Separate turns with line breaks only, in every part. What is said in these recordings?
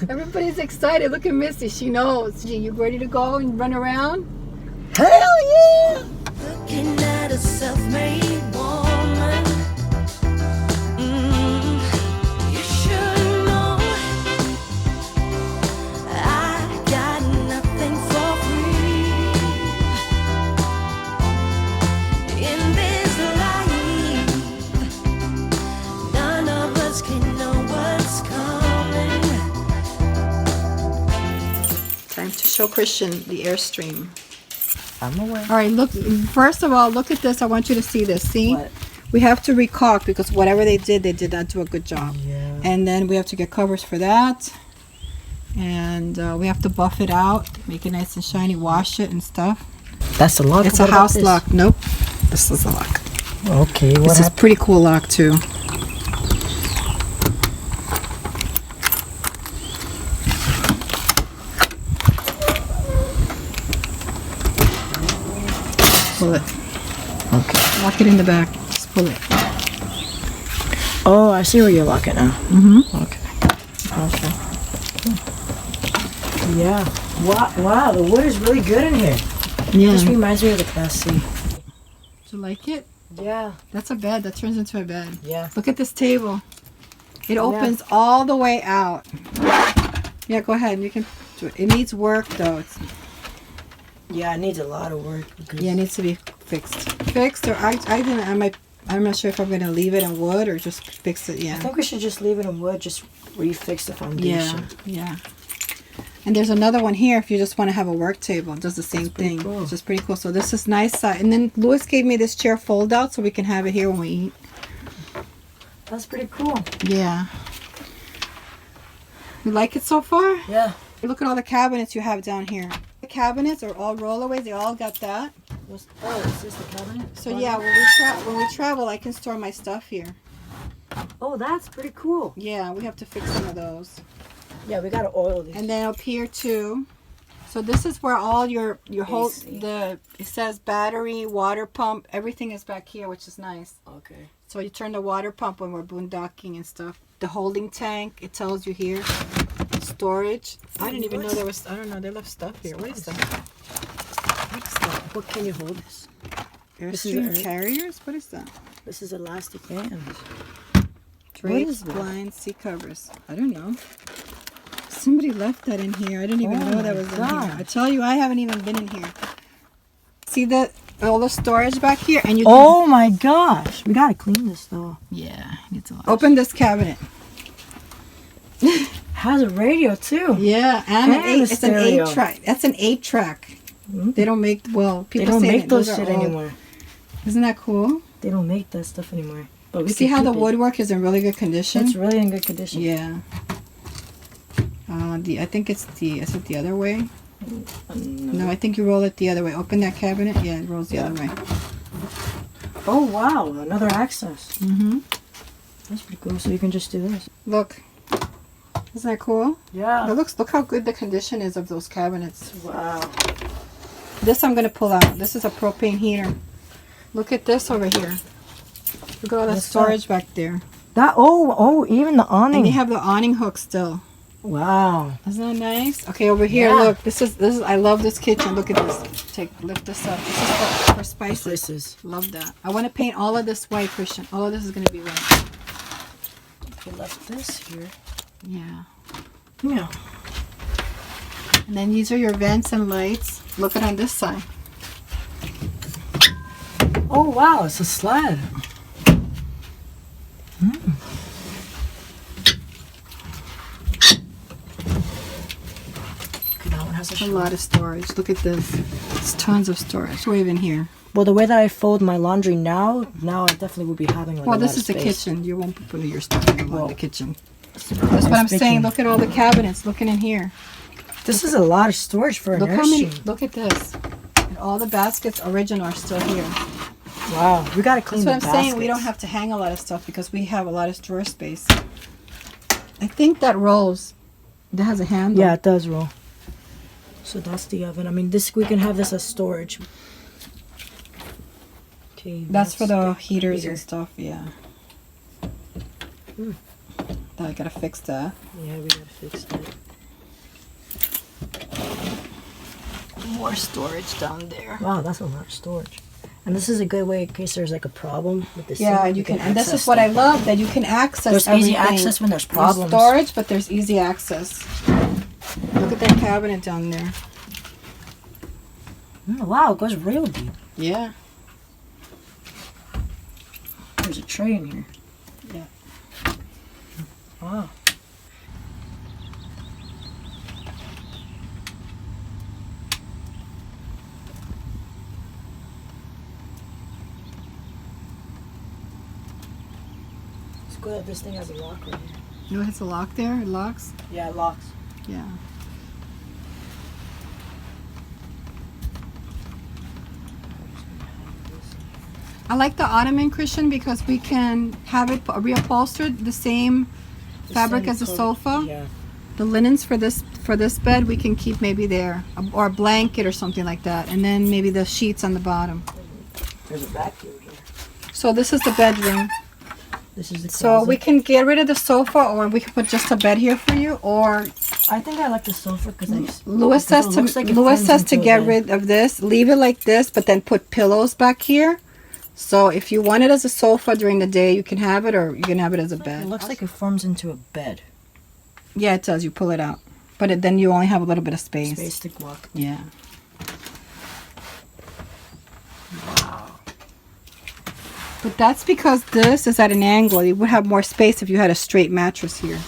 Everybody's excited. Look at Missy. She knows. You ready to go and run around?
Hell yeah!
Looking at a self-made woman. You should know I got nothing for free in this life. None of us can know what's coming.
Time to show Christian the Airstream.
I'm aware.
All right, look. First of all, look at this. I want you to see this. See?
What?
We have to recaulk because whatever they did not do a good job.
Yeah.
And then we have to get covers for that. And we have to buff it out, make it nice and shiny, wash it and stuff.
That's a lock?
It's
What
a
about
house
this?
lock. Nope. This is a lock.
Okay, what
This is
happened?
pretty cool lock too. Pull it.
Okay.
Lock it in the back. Just pull it.
Oh, I see where you're locking now. Okay. Okay. Yeah. Wow, the wood is really good in here.
Yeah.
This reminds me of the Class C.
Do you like it?
Yeah.
That's a bed. That turns into a bed.
Yeah.
Look at this table. It opens all the way out. Yeah, go ahead. You can do it. It needs work though.
Yeah, it needs a lot of work. Because
Yeah, it needs to be fixed. Fixed, or I'm not sure if I'm gonna leave it in wood or just fix it.
I
Yeah.
think we should just leave it in wood, just refix the
Yeah.
foundation.
Yeah. And there's another one here if you just want to have a work table. It does the same
pretty
thing.
cool.
It's just pretty cool. So this is nice. And then Louis gave me this chair fold out so we can have it here when we eat.
That's pretty cool.
Yeah. You like it so far?
Yeah.
Look at all the cabinets you have down here. The cabinets are all rollaways. They all got that.
Oh, is this the cabinet?
So yeah, when we travel, I can store my stuff here.
Oh, that's pretty cool.
Yeah, we have to fix some of those.
Yeah, we gotta oil these.
And then up here too. So this is where all your whole
AC.
it says battery, water pump, everything is back here, which is nice.
Okay.
So you turn the water pump when we're boondocking and stuff. The holding tank, it tells you here. Storage. I didn't even know there was. I don't know. They left stuff here. What is that? What is that?
What can you hold this? This is
Airstream
Air-
carriers? What is that?
This is elastic bands.
Drapes,
is that?
blinds, seat covers. I don't know. Somebody left that in here. I didn't even
Oh
know that
my
was in here.
gosh.
I tell you, I haven't even been in here. See all the storage back here, and you. Can,
Oh my gosh, we gotta clean this though.
yeah, it's a lot. Open this cabinet.
Has a radio too.
Yeah, and
And a
it's an
stereo.
8-track. That's an 8-track. They don't make people
They don't
say
make
that
those
are
shit
old.
anymore.
Isn't that cool?
They don't make that stuff anymore. But we
See
can
how the
keep it.
woodwork is in really good condition.
It's really in good condition.
Yeah. I think is it the other way? No, I think you roll it the other way. Open that cabinet. Yeah, it rolls the other way.
Oh wow, another access.
Mm-hmm.
That's pretty cool. So you can just do this.
Look. Isn't that cool?
Yeah.
Look how good the condition is of those cabinets.
Wow.
This I'm gonna pull out. This is a propane heater. Look at this over here. Look at all the
What's
storage back there.
That even the awning.
And they have the awning hook still.
Wow.
Isn't that nice? Okay, over here,
Yeah.
look. This is. I love this kitchen. Look at this. Lift this up. This is for spices.
Spices.
Love that. I want to paint all of this white, Christian. All of this is gonna be white.
We left this here.
Yeah.
Yeah.
And then these are your vents and lights. Look at on this side.
Oh wow, it's a sled. That one has
A lot of storage. Look at this. It's tons of storage. Way in here.
Well, the way that I fold my laundry now I definitely would be having like
Well,
a
this
lot
is
of
the
space.
kitchen. You won't be putting your stuff in the kitchen.
That's
That's what I'm saying. Look at all the cabinets. Looking in here.
This is a lot of storage for an
Look how many.
Airstream.
Look at this. And all the baskets original are still here.
Wow, we gotta clean
That's
the
what I'm saying. We
baskets.
don't have to hang a lot of stuff because we have a lot of drawer space. I think that rolls. That has a handle.
Yeah, it does roll. So that's the oven. I mean, we can have this as storage. Okay,
That's for the heaters and stuff. Yeah. I gotta fix that.
Yeah, we gotta fix that.
More storage down there.
Wow, that's a lot of storage. And this is a good way in case there's like a problem with the
Yeah,
sink,
you
we
can, and this
access
is what I
stuff.
love, that you can access
There's
everything.
easy access when there's problems.
There's storage, but there's easy access. Look at that cabinet down there.
Wow, it goes real deep.
Yeah.
There's a tray in here.
Yeah.
Wow. It's good that this thing has a lock right here.
You know, it has a lock there. It locks.
Yeah, it locks.
Yeah. I like the ottoman, Christian, because we can have it reupholstered the same fabric as the sofa.
Yeah.
The linens for this bed we can keep maybe there, or a blanket or something like that, and then maybe the sheets on the bottom.
There's a vacuum here.
So this is the bedroom.
This is the
So
closet.
we can get rid of the sofa, or we can put just a bed here for you. Or
I think I like the sofa because
Lewis says to get rid of this, leave it like this, but then put pillows back here. So if you want it as a sofa during the day, you can have it, or you can have it as a bed.
It looks like it forms into a bed.
Yeah, it does. You pull it out, but then you only have a little bit of space.
Space to walk.
Yeah.
Wow.
But that's because this is at an angle. You would have more space if you had a straight mattress here.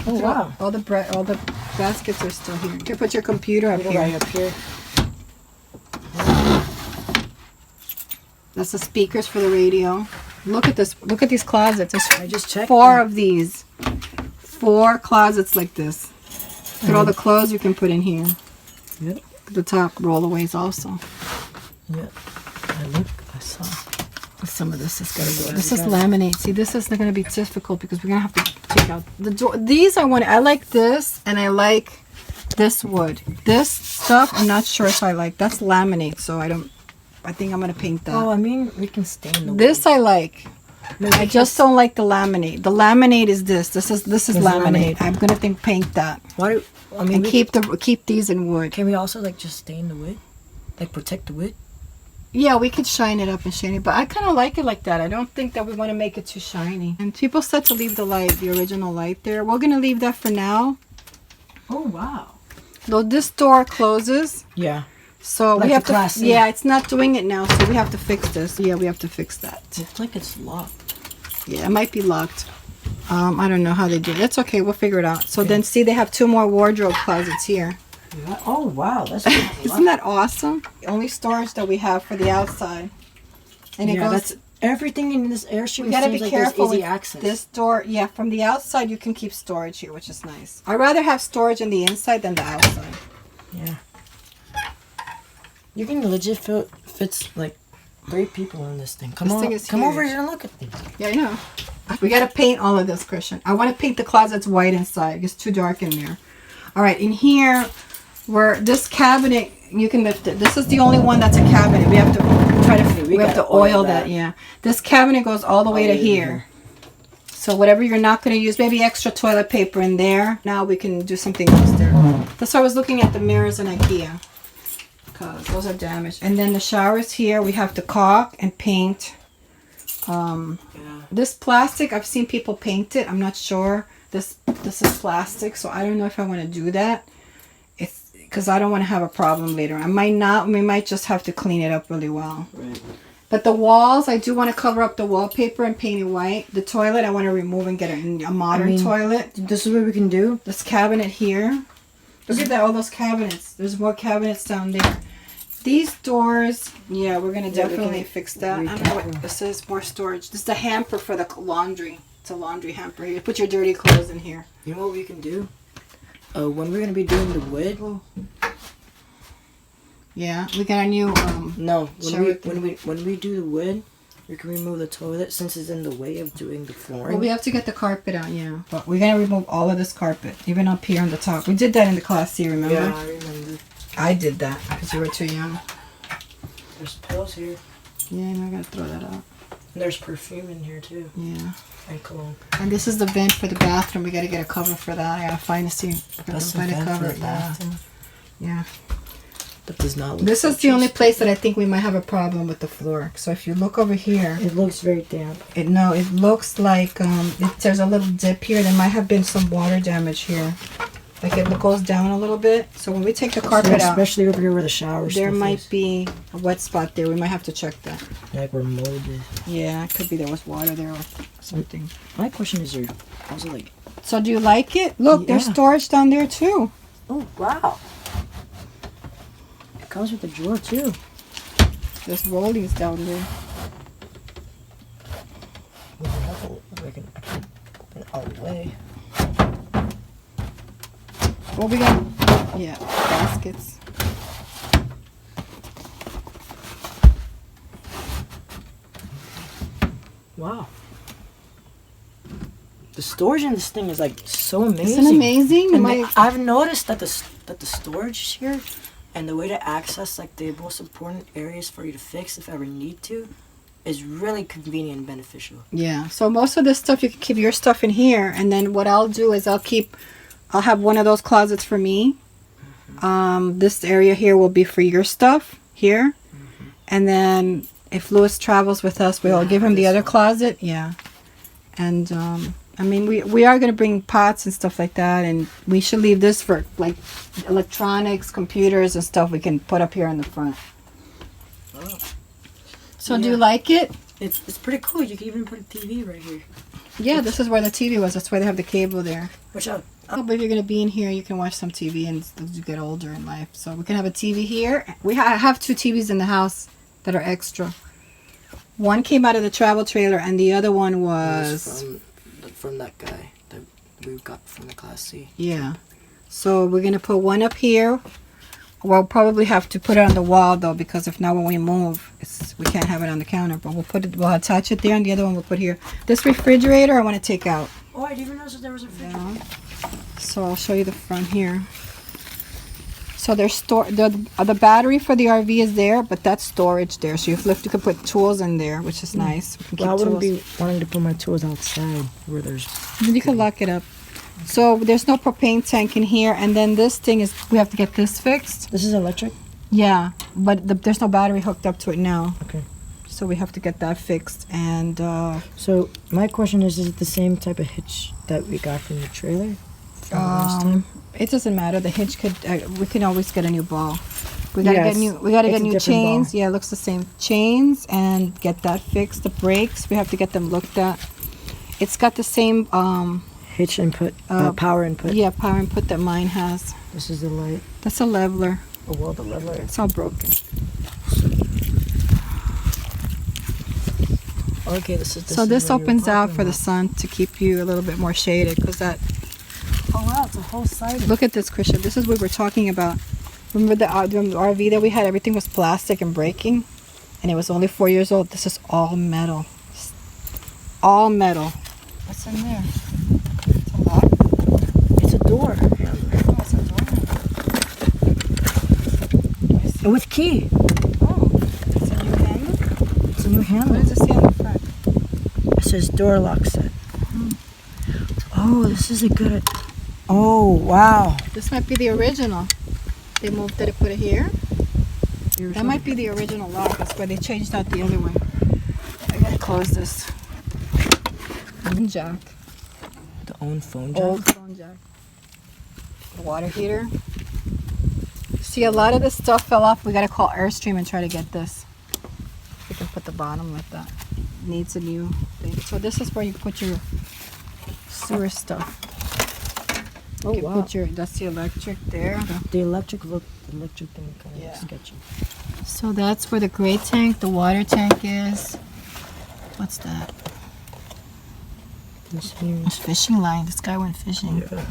Oh wow.
All the baskets are still here. You can put your computer up here.
Right up here.
That's the speakers for the radio. Look at this. Look at these closets. There's
I just checked.
4 of these. 4 closets like this. Look at all the clothes you can put in here.
Yep.
The top rollaways also.
Yep. I saw.
Some of this is gonna go.
Yeah,
This
you
is
got it.
laminate. See, this is not gonna be difficult because we're gonna have to take out the door. These I want. I like this, and I like this wood. This stuff, I'm not sure if I like. That's laminate, so I don't. I think I'm gonna paint that.
Oh, I mean, we can stain the
This I like.
Maybe
I just don't like the laminate. The laminate is this. This is
It's
laminate.
laminate.
I'm gonna paint that
Why? I mean,
and
we
keep these in wood.
can we also like just stain the wood, like protect the wood?
Yeah, we could shine it up and shine it, but I kind of like it like that. I don't think that we want to make it too shiny. And people said to leave the light, the original light there. We're gonna leave that for now.
Oh wow.
Though this door closes,
Yeah.
so
Like
we have
the Class
to.
C.
Yeah, it's not doing it now, so we have to fix this. Yeah, we have to fix that.
Looks like it's locked.
Yeah, it might be locked. I don't know how they do it. That's okay. We'll figure it out. So then, see, they have 2 more wardrobe closets here.
Yeah. Oh wow, that's
Isn't that awesome? The only storage that we have for the outside, and it
yeah,
goes.
that's everything in this Airstream.
We gotta be
seems like
careful
there's easy
with
access.
this door. Yeah, from the outside you can keep storage here, which is nice. I'd rather have storage in the inside than the outside.
Yeah. You can legit fits like 3 people in this thing. Come
This
on,
thing is
come over
huge.
here and look at these.
Yeah, I know. We gotta paint all of this, Christian. I want to paint the closets white inside. It's too dark in there. All right, in here, where this cabinet, you can lift it. This is the only one that's a cabinet. We have to try to. We have to oil that. Yeah, this cabinet goes all the way to here. So whatever you're not going to use, maybe extra toilet paper in there. Now we can do something else there. That's why I was looking at the mirrors in IKEA, because those are damaged. And then the showers here, we have to caulk and paint. This plastic, I've seen people paint it. I'm not sure. This is plastic, so I don't know if I want to do that. It's because I don't want to have a problem later. I might not. We might just have to clean it up really well.
Right.
But the walls, I do want to cover up the wallpaper and paint it white. The toilet, I want to remove and get a modern toilet.
This is what we can do.
This cabinet here. Look at that, all those cabinets. There's more cabinets down there. These doors, yeah, we're going to definitely fix that. I don't know what this is, more storage. This is the hamper for the laundry. It's a laundry hamper. You put your dirty clothes in here.
You know what we can do? When we're gonna be doing the wood.
Yeah, we got a new
No,
shower
when we do the wood, we can remove the toilet since it's in the way of doing the flooring.
well, we have to get the carpet out, yeah. But we're going to remove all of this carpet, even up here on the top. We did that in the Class C, remember?
Yeah, I remember.
I did that because you were too young.
There's pillows here.
Yeah, I know, I got to throw that out.
And there's perfume in here too.
Yeah.
And cologne.
And this is the vent for the bathroom. We got to get a cover for that. I got to find
That's
find
the
a
vent for
cover.
the bathroom.
Yeah.
That does not look
This is the only place that I think we might have a problem with the floor. So if you look over here,
It looks very damp.
it looks like there's a little dip here. There might have been some water damage here. Like it goes down a little bit. So when we take the carpet out,
Especially over here where the shower
there
stuff
might
is.
be a wet spot there. We might have to check that.
Like where mold is.
Yeah, it could be there was water there or something.
My question is, how's it like?
So do you like it? Look, there's
Yeah.
storage down there too.
Oh, wow. It comes with a drawer too.
There's rollies down there.
I can open it all the way.
What we got? Yeah, baskets.
Wow. The storage in this thing is like so amazing.
Isn't it amazing?
And
My-
I've noticed that the storage here and the way to access like the most important areas for you to fix if ever need to is really convenient and beneficial.
Yeah, so most of this stuff you can keep your stuff in here, and then what I'll do is I'll have one of those closets for me. This area here will be for your stuff here, and then if Louis travels with us, we'll give him the other closet. Yeah, and I mean we are gonna bring pots and stuff like that, and we should leave this for like electronics, computers, and stuff we can put up here in the front.
Oh.
So do you like it?
It's pretty cool. You can even put a TV right here.
Yeah, this is where the TV was. That's why they have the cable there.
Which I
Oh, but if you're going to be in here, you can watch some TV and as you get older in life. So we can have a TV here. I have 2 TVs in the house that are extra. One came out of the travel trailer and the other one was...
from that guy that we got from the Class C.
Yeah. So we're going to put one up here. We'll probably have to put it on the wall though, because if not when we move, we can't have it on the counter. But we'll attach it there, and the other one we'll put here. This refrigerator I want to take out.
Oh, I didn't even notice there was a refrigerator.
Yeah. So I'll show you the front here. So there's the battery for the RV is there, but that's storage there. So you can put tools in there, which is nice. We can
Well, I
keep
wouldn't
tools.
be wanting to put my tools outside where there's...
Then you can lock it up. So there's no propane tank in here, and then this thing is we have to get this fixed.
This is electric?
Yeah, but there's no battery hooked up to it now,
Okay.
so we have to get that fixed. And
So my question is it the same type of hitch that we got from the trailer? From last time?
it doesn't matter. The hitch could we can always get a new ball. We gotta
Yes,
get new. We gotta
it's
get
a
new
different
chains.
ball.
Yeah, it looks the same chains, and get that fixed. The brakes we have to get them looked at. It's got the same
Hitch input, power input.
yeah, power input that mine has.
This is the light.
That's a leveler.
Oh, well, the leveler.
It's all broken.
Okay, this is
So this
is what you were
opens out
talking
for the
about.
sun to keep you a little bit more shaded, because that.
Oh, wow, it's a whole side.
Look at this, Cristian. This is what we're talking about. Remember the RV that we had? Everything was plastic and breaking, and it was only 4 years old. This is all metal. All metal. What's in there? It's a lock.
It's a door.
Oh, it's a door.
With key.
Oh, it's a new handle.
It's a new handle.
What does it say on the front?
It says door lock set. Oh, this is a good... Oh, wow.
This might be the original. They moved it to put it here. That might be the original lock. That's why they changed out the other one. I gotta close this. Phone jack.
The own phone jack.
Old phone jack. The water heater. See, a lot of this stuff fell off. We gotta call Airstream and try to get this. We can put the bottom like that. Needs a new thing. So this is where you put your sewer stuff.
Oh,
You
wow.
put your, that's the electric there.
The electric thing kind of
Yeah.
sketchy.
So that's where the gray tank, the water tank is. What's that?
This here.
It's fishing line. This guy went fishing.
Yeah.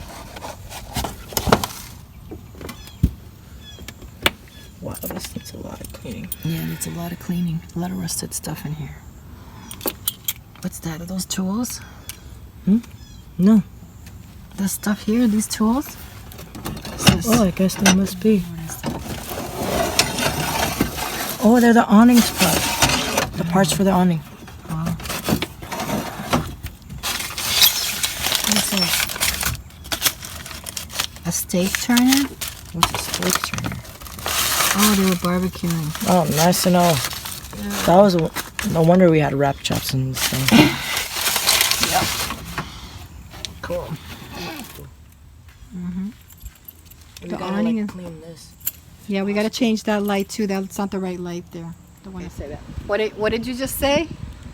Wow, this needs a lot of cleaning.
Yeah, it's a lot of cleaning. A lot of rusted stuff in here. What's that? Are those tools?
No.
This stuff here, these tools?
Oh, I guess they must be.
What is that?
Oh, they're the awnings part. The parts for the awning.
Wow. A steak turner?
What's a steak turner?
Oh, they were barbecuing.
Oh, nice to know. That was no wonder we had wrap chops in this thing.
Yep.
Cool. We
The
gotta
awning
like,
is-
clean this.
Yeah, we got to change that light too. That's not the right light there. Don't want to say that. What did you just say?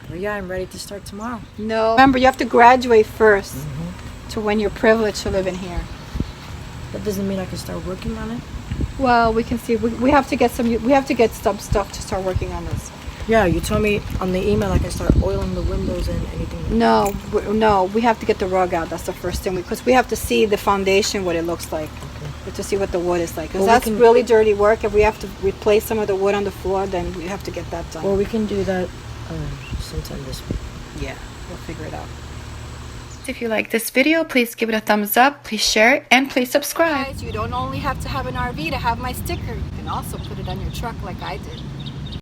But yeah, I'm ready to start tomorrow.
No. Remember, you have to graduate first to when you're privileged to live in here.
That doesn't mean I can start working on it.
Well, we can see. We have to get some. We have to get some stuff to start working on this.
Yeah, you told me on the email I can start oiling the windows and anything.
No, we have to get the rug out. That's the first thing because we have to see the foundation, what it looks like, to see what the wood is like. Because
Well, we
that's
can-
really dirty work. If we have to replace some of the wood on the floor, then we have to get that done.
Well, we can do that sometime this week.
Yeah, we'll figure it out.
If you like this video, please give it a thumbs up, please share it, and please subscribe.
Guys, you don't only have to have an RV to have my sticker. You can also put it on your truck like I did.